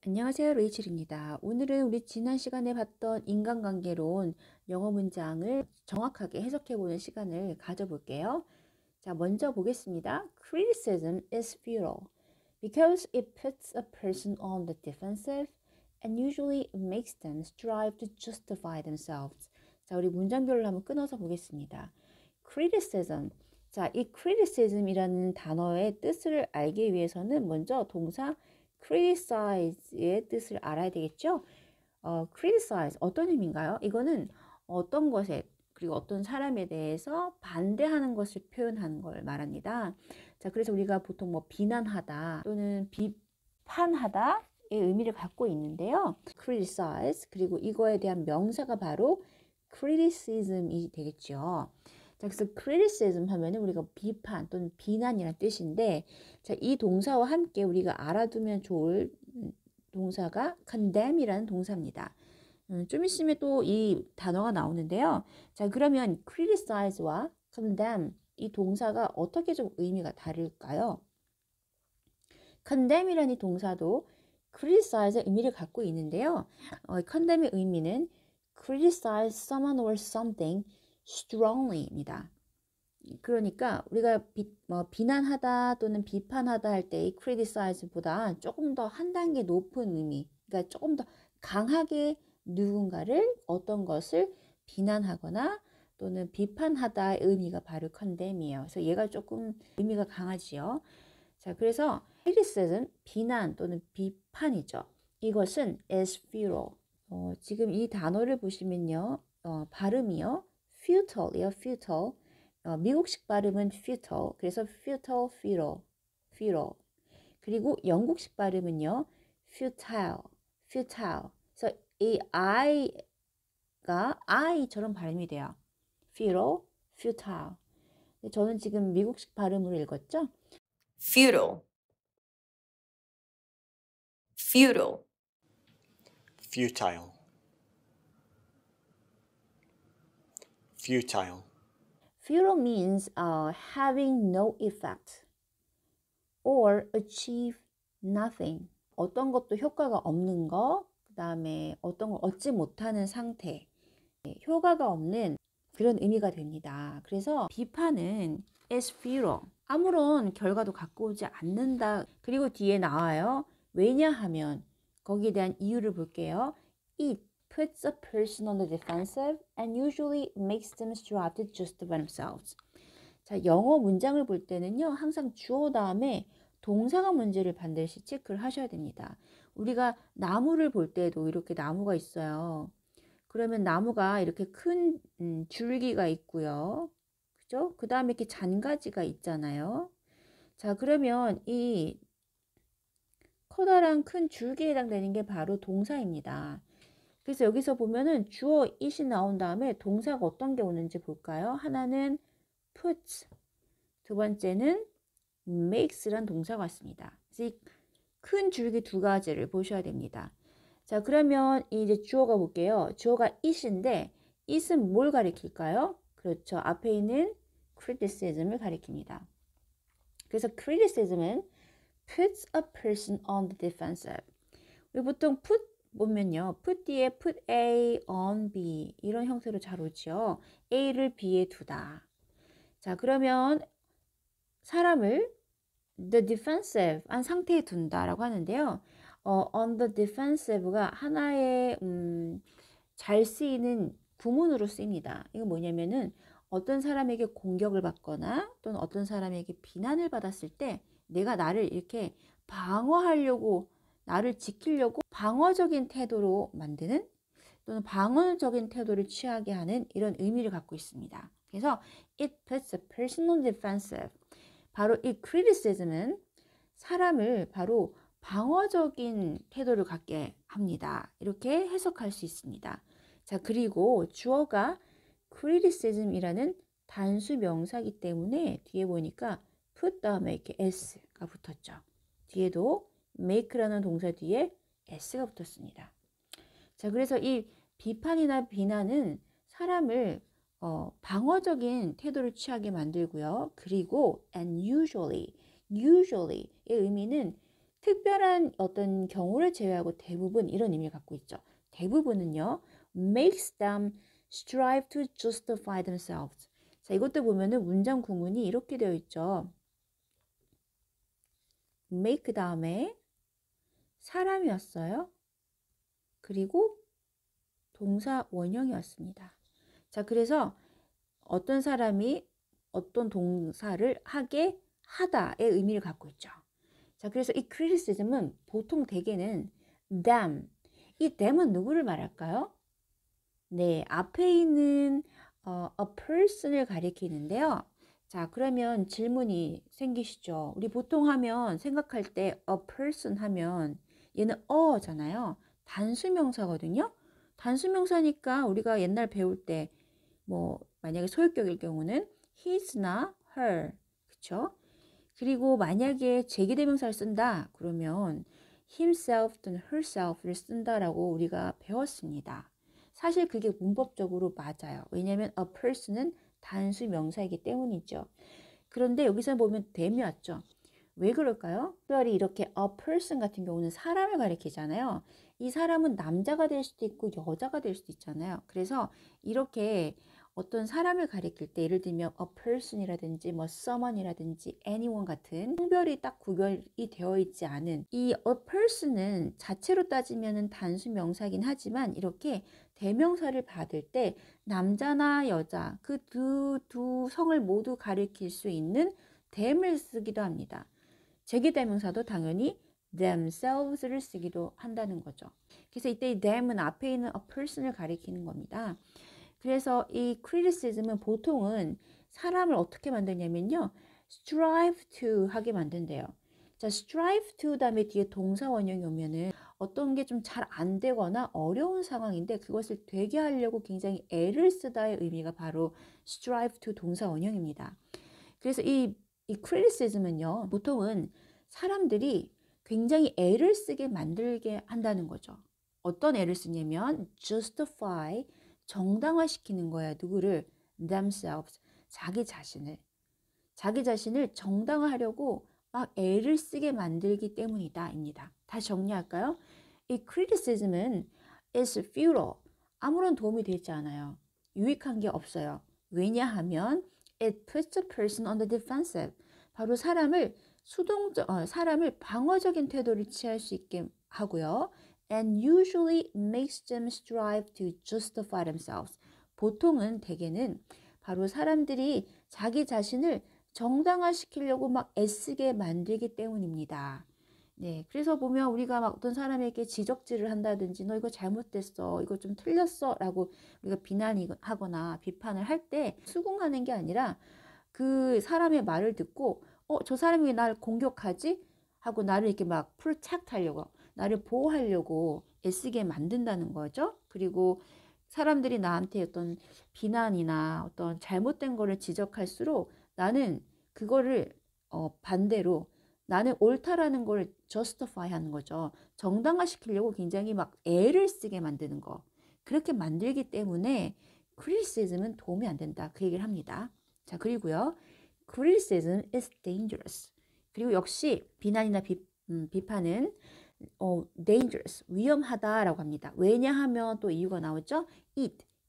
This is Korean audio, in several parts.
안녕하세요, 레이첼입니다. 오늘은 우리 지난 시간에 봤던 인간관계론 영어 문장을 정확하게 해석해보는 시간을 가져볼게요. 자, 먼저 보겠습니다. Criticism is futile because it puts a person on the defensive and usually makes them strive to justify themselves. 자, 우리 문장별로 한번 끊어서 보겠습니다. Criticism. 자, 이 criticism이라는 단어의 뜻을 알기 위해서는 먼저 동사 criticize의 뜻을 알아야 되겠죠? criticize 어떤 의미인가요? 이거는 어떤 것에 그리고 어떤 사람에 대해서 반대하는 것을 표현하는 걸 말합니다. 자, 그래서 우리가 보통 뭐 비난하다 또는 비판하다의 의미를 갖고 있는데요. criticize 그리고 이거에 대한 명사가 바로 criticism이 되겠죠. 자, 그래서 criticism 하면은 우리가 비판 또는 비난이라는 뜻인데, 자, 이 동사와 함께 우리가 알아두면 좋을 동사가 condemn이라는 동사입니다. 좀 있으면 또 이 단어가 나오는데요. 자, 그러면 criticize와 condemn 이 동사가 어떻게 좀 의미가 다를까요? condemn이라는 이 동사도 criticize의 의미를 갖고 있는데요. condemn의 의미는 criticize someone or something strongly입니다. 그러니까 우리가 비난하다 또는 비판하다 할 때 이 criticize보다 조금 더 한 단계 높은 의미, 그러니까 조금 더 강하게 누군가를 어떤 것을 비난하거나 또는 비판하다의 의미가 바로 condemn이에요. 그래서 얘가 조금 의미가 강하지요. 자, 그래서 criticism, 비난 또는 비판이죠. 이것은 is futile. 지금 이 단어를 보시면요. 발음이요. futile, futile. 미국식 발음은 futile. 그래서 futile, futile, futile. 그리고 영국식 발음은요. futile, futile. 그래서 이 I가 I처럼 발음이 돼요. futile, futile. 저는 지금 미국식 발음으로 읽었죠? Futile, futile, futile, futile, Futile means having no effect or achieve nothing. 어떤 것도 효과가 없는 거, 그 다음에 어떤 걸 얻지 못하는 상태, 효과가 없는 그런 의미가 됩니다. 그래서 비판은 is futile. 아무런 결과도 갖고 오지 않는다. 그리고 뒤에 나와요. 왜냐하면 거기에 대한 이유를 볼게요. It puts a person on the defensive and usually makes them strive to justify themselves. 자, 영어 문장을 볼 때는요. 항상 주어 다음에 동사가 문제를 반드시 체크를 하셔야 됩니다. 우리가 나무를 볼 때도 이렇게 나무가 있어요. 그러면 나무가 이렇게 큰 줄기가 있고요. 그죠? 그 다음에 이렇게 잔가지가 있잖아요. 자, 그러면 이 커다란 큰 줄기에 해당되는 게 바로 동사입니다. 그래서 여기서 보면은 주어 it이 나온 다음에 동사가 어떤 게 오는지 볼까요? 하나는 puts, 두 번째는 makes란 동사가 왔습니다. 그래서 이 큰 줄기 두 가지를 보셔야 됩니다. 자, 그러면 이제 주어가 볼게요. 주어가 it인데 it은 뭘 가리킬까요? 그렇죠. 앞에 있는 criticism을 가리킵니다. 그래서 criticism은 puts a person on the defensive. 우리 보통 put 보면요. put 뒤에 put A on B 이런 형태로 잘 오죠. A를 B에 두다. 자, 그러면 사람을 the defensive 한 상태에 둔다라고 하는데요. on the defensive가 하나의 잘 쓰이는 구문으로 쓰입니다. 이거 뭐냐면은 어떤 사람에게 공격을 받거나 또는 어떤 사람에게 비난을 받았을 때 내가 나를 이렇게 방어하려고 나를 지키려고 방어적인 태도로 만드는 또는 방어적인 태도를 취하게 하는 이런 의미를 갖고 있습니다. 그래서 it puts a person on defensive. 바로 이 criticism은 사람을 바로 방어적인 태도를 갖게 합니다. 이렇게 해석할 수 있습니다. 자, 그리고 주어가 criticism이라는 단수 명사이기 때문에 뒤에 보니까 put 다음에 이렇게 s가 붙었죠. 뒤에도 make라는 동사 뒤에 s가 붙었습니다. 자, 그래서 이 비판이나 비난은 사람을 방어적인 태도를 취하게 만들고요. 그리고 and usually의 의미는 특별한 어떤 경우를 제외하고 대부분 이런 의미를 갖고 있죠. 대부분은요, makes them strive to justify themselves. 자, 이것도 보면은 문장 구문이 이렇게 되어 있죠. make 다음에 사람이 왔어요. 그리고 동사 원형이 왔습니다. 자, 그래서 어떤 사람이 어떤 동사를 하게 하다의 의미를 갖고 있죠. 자, 그래서 이 criticism은 보통 대개는 them. 이 them은 누구를 말할까요? 네, 앞에 있는 a person을 가리키는데요. 자, 그러면 질문이 생기시죠. 우리 보통 하면 생각할 때 a person 하면 얘는 a잖아요. 단수명사거든요. 단수명사니까 우리가 옛날 배울 때 뭐 만약에 소유격일 경우는 his나 her, 그쵸? 그리고 만약에 제기대명사를 쓴다 그러면 himself 또는 herself를 쓴다라고 우리가 배웠습니다. 사실 그게 문법적으로 맞아요. 왜냐하면 a person은 단수 명사이기 때문이죠. 그런데 여기서 보면 them이 왔죠. 왜 그럴까요? 특별히 이렇게 a person 같은 경우는 사람을 가리키잖아요. 이 사람은 남자가 될 수도 있고 여자가 될 수도 있잖아요. 그래서 이렇게 어떤 사람을 가리킬 때 예를 들면 a person이라든지 뭐 someone이라든지 anyone 같은 성별이 딱 구별이 되어 있지 않은 이 a person은 자체로 따지면 단수 명사긴 하지만 이렇게 대명사를 받을 때 남자나 여자 그 두 성을 모두 가리킬 수 있는 them을 쓰기도 합니다. 제기대명사도 당연히 themselves를 쓰기도 한다는 거죠. 그래서 이때 them은 앞에 있는 a person을 가리키는 겁니다. 그래서 이 criticism은 보통은 사람을 어떻게 만드냐면요. strive to 하게 만든대요. 자, strive to 다음에 뒤에 동사 원형이 오면은 어떤 게 좀 잘 안 되거나 어려운 상황인데 그것을 되게 하려고 굉장히 애를 쓰다의 의미가 바로 strive to 동사 원형입니다. 그래서 이 criticism은요. 보통은 사람들이 굉장히 애를 쓰게 만들게 한다는 거죠. 어떤 애를 쓰냐면 justify, 정당화시키는 거야. 누구를? themselves, 자기 자신을 정당화하려고 막 애를 쓰게 만들기 때문이다 입니다. 다시 정리할까요? 이 criticism은 is futile, 아무런 도움이 되지 않아요. 유익한 게 없어요. 왜냐하면 it puts a person on the defensive, 바로 사람을 방어적인 태도를 취할 수 있게 하고요. And usually makes them strive to justify themselves. 보통은 대개는 바로 사람들이 자기 자신을 정당화시키려고 막 애쓰게 만들기 때문입니다. 네, 그래서 보면 우리가 막 어떤 사람에게 지적질을 한다든지 너 이거 잘못됐어, 이거 좀 틀렸어 라고 우리가 비난하거나 비판을 할 때 수긍하는 게 아니라 그 사람의 말을 듣고 저 사람이 왜 날 공격하지? 하고 나를 이렇게 막 프로텍트 하려고, 나를 보호하려고 애쓰게 만든다는 거죠. 그리고 사람들이 나한테 어떤 비난이나 어떤 잘못된 거를 지적할수록 나는 그거를 반대로 나는 옳다라는 걸 justify 하는 거죠. 정당화시키려고 굉장히 막 애를 쓰게 만드는 거. 그렇게 만들기 때문에 criticism은 도움이 안 된다. 그 얘기를 합니다. 자, 그리고요. criticism is dangerous. 그리고 역시 비난이나 비판은 dangerous, 위험하다라고 합니다. 왜냐하면 또 이유가 나오죠.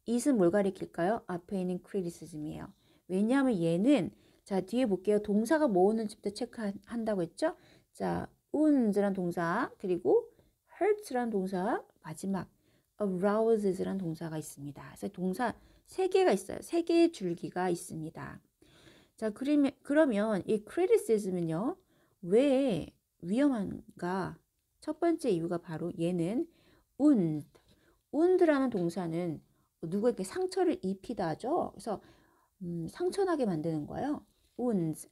it은 뭘 가리킬까요? 앞에 있는 criticism이에요. 왜냐하면 얘는 자, 뒤에 볼게요. 동사가 뭐 오는지부터 체크한다고 했죠? 자, wounds란 동사, 그리고 hurts란 동사, 마지막 arouses란 동사가 있습니다. 그래서 동사 3개가 있어요. 3개의 줄기가 있습니다. 자, 그러면 이 criticism은요, 왜 위험한가? 첫 번째 이유가 바로 얘는 wound라는 동사는 누구에게 상처를 입히다 하죠. 그래서 상처나게 만드는 거예요. wounds.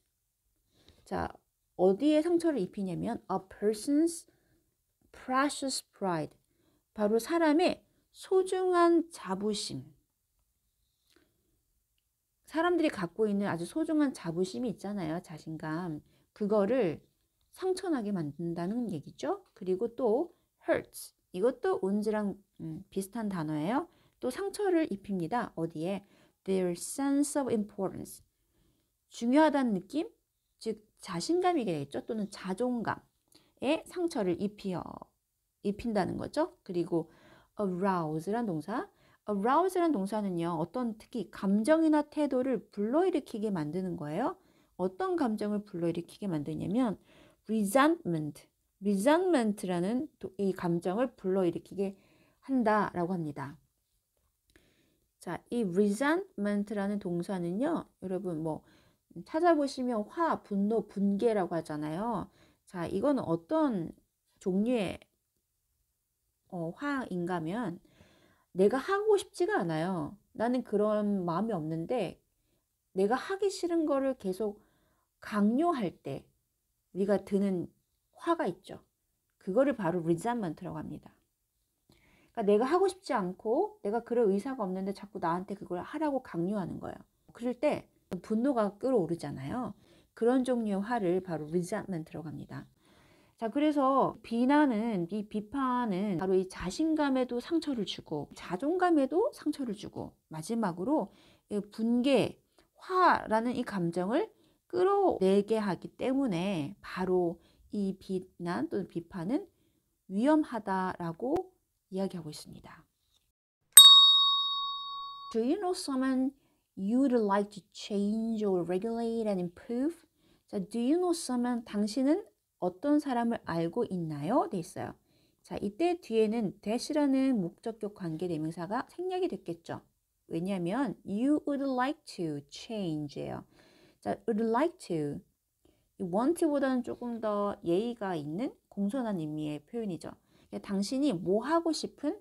자, 어디에 상처를 입히냐면 a person's precious pride. 바로 사람의 소중한 자부심. 사람들이 갖고 있는 아주 소중한 자부심이 있잖아요. 자신감. 그거를 상처나게 만든다는 얘기죠. 그리고 또 hurts. 이것도 wounds랑 비슷한 단어예요. 또 상처를 입힙니다. 어디에? Their sense of importance. 중요하다는 느낌? 즉 자신감이겠죠. 또는 자존감에 상처를 입힌다는 거죠. 그리고 arouse란 동사. arouse란 동사는요, 어떤 특히 감정이나 태도를 불러일으키게 만드는 거예요. 어떤 감정을 불러일으키게 만드냐면 resentment라는 이 감정을 불러일으키게 한다라고 합니다. 자, 이 resentment라는 동사는요, 여러분 뭐 찾아보시면 분노, 분개라고 하잖아요. 자, 이거는 어떤 종류의 화인가면 내가 하고 싶지가 않아요. 나는 그런 마음이 없는데 내가 하기 싫은 거를 계속 강요할 때 우리가 드는 화가 있죠. 그거를 바로 resentment라고 합니다. 그러니까 내가 하고 싶지 않고 내가 그럴 의사가 없는데 자꾸 나한테 그걸 하라고 강요하는 거예요. 그럴 때 분노가 끓어오르잖아요. 그런 종류의 화를 바로 resentment라고 합니다. 자, 그래서 이 비판은 바로 이 자신감에도 상처를 주고 자존감에도 상처를 주고 마지막으로 분개, 화라는 이 감정을 끌어내게 하기 때문에 바로 이 비난 또는 비판은 위험하다라고 이야기하고 있습니다. Do you know someone you'd like to change or regulate and improve? 자, do you know someone, 당신은 어떤 사람을 알고 있나요? 돼 있어요. 자, 이때 뒤에는 that이라는 목적격 관계대명사가 생략이 됐겠죠. 왜냐하면 you would like to change예요. 자, would like to, want보다는 조금 더 예의가 있는 공손한 의미의 표현이죠. 그러니까 당신이 뭐 하고 싶은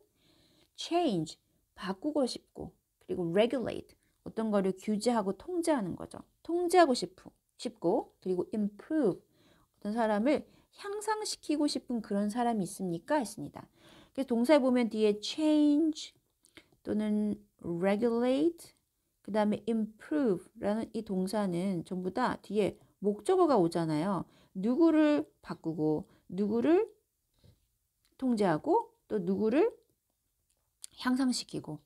change, 바꾸고 싶고, 그리고 regulate, 어떤 거를 규제하고 통제하는 거죠. 통제하고 싶고, 그리고 improve, 어떤 사람을 향상시키고 싶은 그런 사람이 있습니까? 했습니다. 그래서 동사에 보면 뒤에 change 또는 regulate, 그 다음에 improve라는 이 동사는 전부 다 뒤에 목적어가 오잖아요. 누구를 바꾸고, 누구를 통제하고, 또 누구를 향상시키고.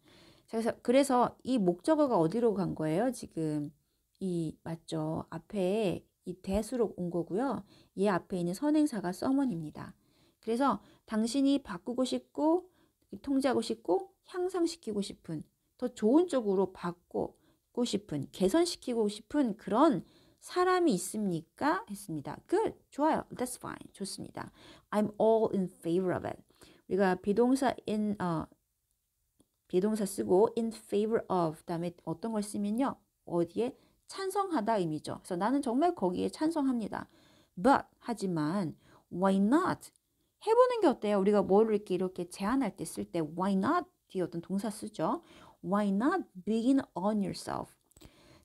그래서 이 목적어가 어디로 간 거예요? 지금 맞죠? 앞에 이 that으로 온 거고요. 얘 앞에 있는 선행사가 someone입니다. 그래서 당신이 바꾸고 싶고 통제하고 싶고 향상시키고 싶은 더 좋은 쪽으로 바꾸고 싶은 개선시키고 싶은 그런 사람이 있습니까? 했습니다. Good. 좋아요. That's fine. 좋습니다. I'm all in favor of it. 우리가 비동사 쓰고 in favor of 다음에 어떤 걸 쓰면요. 어디에? 찬성하다 의미죠. 그래서 나는 정말 거기에 찬성합니다. But 하지만 why not? 해보는 게 어때요? 우리가 뭐를 이렇게 제안할 때 쓸 때 why not 뒤에 어떤 동사 쓰죠. Why not begin on yourself?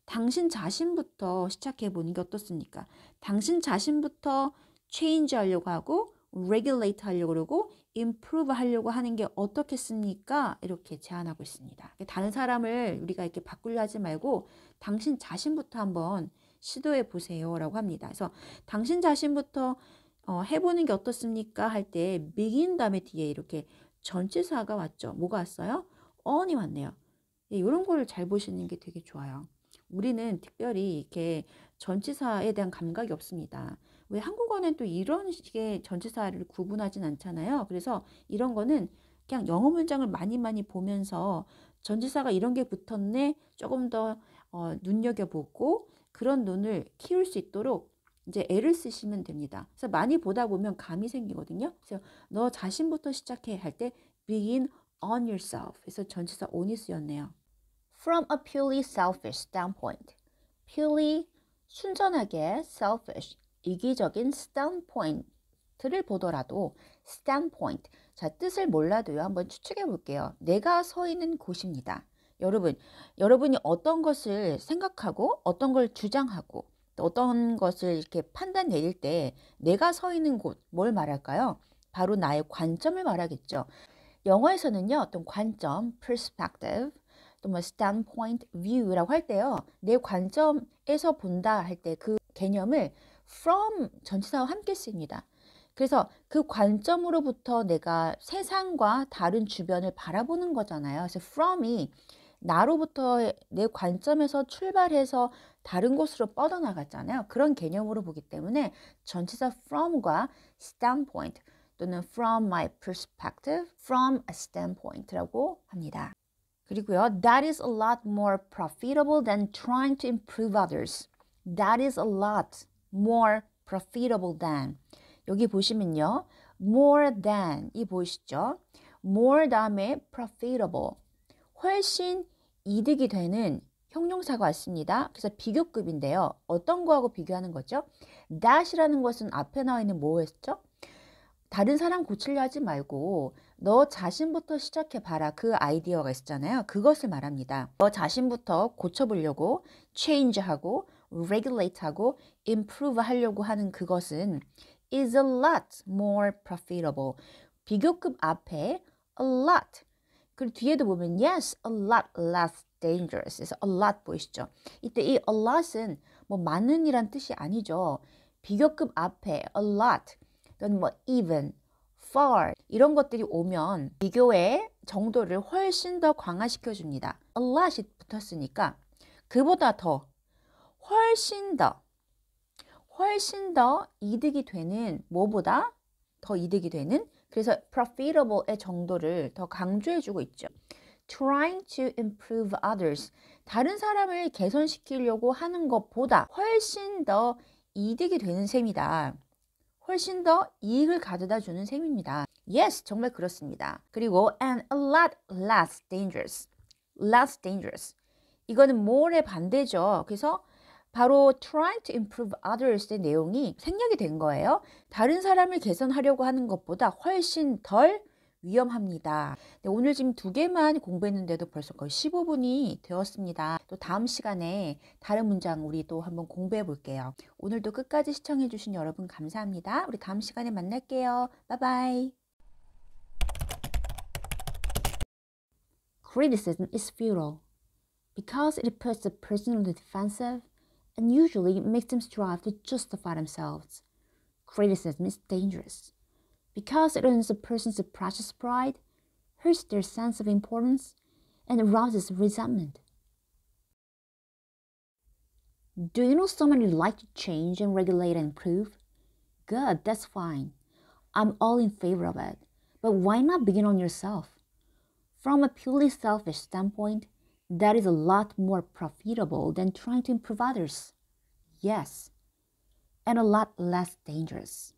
당신 자신부터 시작해 보는 게 어떻습니까? 당신 자신부터 change 하려고 하고 regulate 하려고 그러고 improve 하려고 하는 게 어떻겠습니까? 이렇게 제안하고 있습니다. 다른 사람을 우리가 이렇게 바꾸려 하지 말고 당신 자신부터 한번 시도해 보세요 라고 합니다. 그래서 당신 자신부터 해보는 게 어떻습니까? 할 때 begin 다음에 뒤에 이렇게 전치사가 왔죠. 뭐가 왔어요? on이 왔네요. 이런 거를 잘 보시는 게 되게 좋아요. 우리는 특별히 이렇게 전치사에 대한 감각이 없습니다. 왜 한국어는 또 이런 식의 전치사를 구분하진 않잖아요. 그래서 이런 거는 그냥 영어 문장을 많이 보면서 전치사가 이런 게 붙었네 조금 더 눈여겨보고 그런 눈을 키울 수 있도록 이제 애를 쓰시면 됩니다. 그래서 많이 보다 보면 감이 생기거든요. 그래서 너 자신부터 시작해 할 때 begin on yourself. 그래서 전치사 on이 쓰였네요. From a purely selfish standpoint. purely 순전하게 selfish 이기적인 standpoint를 보더라도 standpoint 자 뜻을 몰라도요 한번 추측해 볼게요. 내가 서 있는 곳입니다. 여러분이 어떤 것을 생각하고 어떤 걸 주장하고 또 어떤 것을 이렇게 판단 내릴 때 내가 서 있는 곳 뭘 말할까요? 바로 나의 관점을 말하겠죠. 영어에서는요 어떤 관점 perspective 또 뭐 standpoint view라고 할 때요 내 관점에서 본다 할 때 그 개념을 from 전치사와 함께 씁니다. 그래서 그 관점으로부터 내가 세상과 다른 주변을 바라보는 거잖아요. 그래서 from이 나로부터 내 관점에서 출발해서 다른 곳으로 뻗어나갔잖아요. 그런 개념으로 보기 때문에 전치사 from과 standpoint 또는 from my perspective, from a standpoint라고 합니다. 그리고요, that is a lot more profitable than trying to improve others. That is a lot more profitable than. 여기 보시면요, more than 이 보이시죠? more 다음에 profitable. 훨씬 이득이 되는 형용사가 왔습니다. 그래서 비교급인데요. 어떤 거하고 비교하는 거죠? that이라는 것은 앞에 나와 있는 뭐였죠? 다른 사람 고치려 하지 말고 너 자신부터 시작해 봐라. 그 아이디어가 있었잖아요. 그것을 말합니다. 너 자신부터 고쳐보려고 change하고 regulate하고 improve 하려고 하는 그것은 is a lot more profitable. 비교급 앞에 a lot. 그리고 뒤에도 보면 yes, a lot less dangerous. 그래서 a lot 보이시죠? 이때 이 a lot은 뭐 많은이란 뜻이 아니죠. 비교급 앞에 a lot 또는 뭐 even, far 이런 것들이 오면 비교의 정도를 훨씬 더 강화시켜 줍니다. a lot이 붙었으니까 그보다 더 훨씬 더 이득이 되는 뭐보다 더 이득이 되는 그래서 profitable의 정도를 더 강조해 주고 있죠. trying to improve others 다른 사람을 개선시키려고 하는 것보다 훨씬 더 이득이 되는 셈이다. 훨씬 더 이익을 가져다 주는 셈입니다. Yes, 정말 그렇습니다. 그리고 and a lot less dangerous. less dangerous. 이거는 more의 반대죠. 그래서 바로 trying to improve others의 내용이 생략이 된 거예요. 다른 사람을 개선하려고 하는 것보다 훨씬 덜 위험합니다. 네, 오늘 지금 2개만 공부했는데도 벌써 거의 15분이 되었습니다. 또 다음 시간에 다른 문장 우리 또 한번 공부해 볼게요. 오늘도 끝까지 시청해 주신 여러분 감사합니다. 우리 다음 시간에 만날게요. 바이바이. Criticism is futile because it puts the person on the defensive and usually makes them strive to justify themselves. Criticism is dangerous because it earns a person's precious pride, hurts their sense of importance, and arouses resentment. Do you know someone you'd like to change and regulate and improve? Good, that's fine. I'm all in favor of it. But why not begin on yourself? From a purely selfish standpoint, that is a lot more profitable than trying to improve others. Yes, and a lot less dangerous.